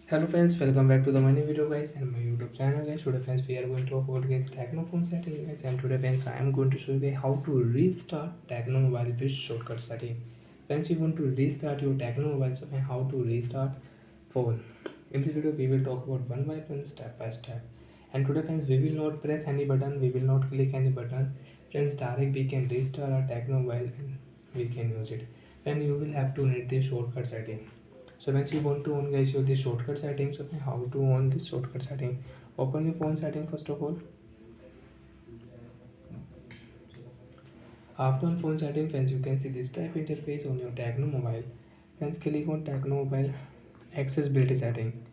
Hello friends, welcome back to the money video guys and my YouTube channel guys. Today friends we are going to talk about guys Tecno phone setting guys, and today friends I am going to show you guys how to restart Tecno mobile with shortcut setting. Friends, you want to restart your Tecno mobile, so how to restart phone. In this video we will talk about one by one, step by step. And today friends we will not press any button, we will not click any button. Friends, direct we can restart our Tecno mobile and we can use it. Then you will have to need the shortcut setting. So once you want to on guys your the shortcut settings, okay, how to on this shortcut setting. Open your phone setting first of all. After on phone setting friends, you can see this type interface on your Tecno mobile. Friends, click on Tecno mobile accessibility setting.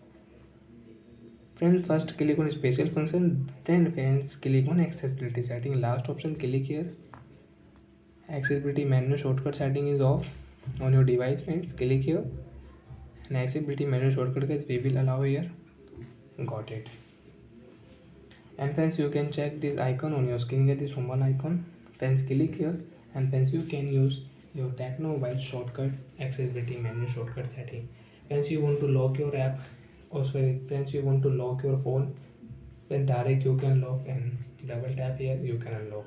Friends, first click on special function, then friends click on accessibility setting. Last option click here. Accessibility menu shortcut setting is off on your device friends. Click here and accessibility menu shortcut guys we will allow here. Got it. And friends, you can check this icon on your screen, get this home icon. Friends, click here and friends you can use your Tecno mobile shortcut accessibility menu shortcut setting. Friends, you want to lock your app, or sorry friends, you want to lock your phone, then direct you can lock and double tap here you can unlock.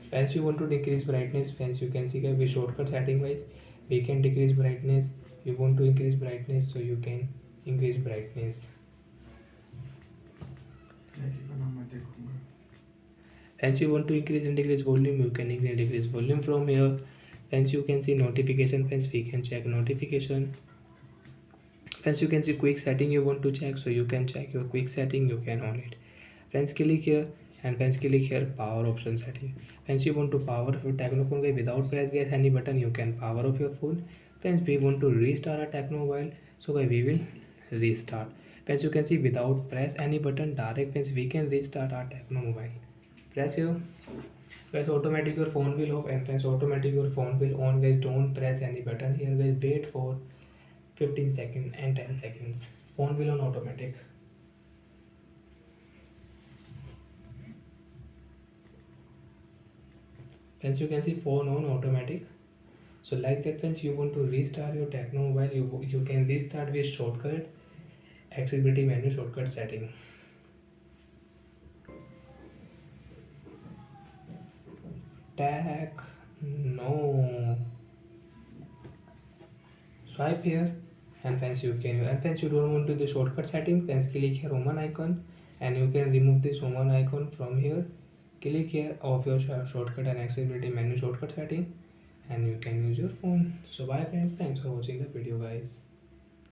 Friends, you want to decrease brightness, friends you can see that with shortcut setting wise we can decrease brightness. You want to increase brightness, so you can increase brightness. Hence you want to increase and decrease volume, you can increase and decrease volume from here. Hence you can see notification, friends we can check notification. Friends, you can see quick setting you want to check, so you can check your quick setting, you can on it. Friends, click here and friends click here power option setting. Friends, you want to power off your Tecno phone guys without press guys any button, you can power off your phone. Friends, we want to restart our Tecno mobile, so guys we will restart. Friends, you can see without press any button, direct friends we can restart our Tecno mobile. Press here. Guys, automatic your phone will off, and friends automatic your phone will on guys. Don't press any button here guys. Wait for 15 seconds and 10 seconds. Phone will on automatic. Friends, you can see phone on automatic. So like that friends, you want to restart your Tecno mobile, you can restart with shortcut accessibility menu shortcut setting. Tag no. Swipe here and friends you can, and friends you don't want to the shortcut setting, friends click here Roman icon and you can remove this Roman icon from here. Click here of your shortcut and accessibility menu shortcut setting and you can use your phone. So bye friends, thanks for watching the video guys.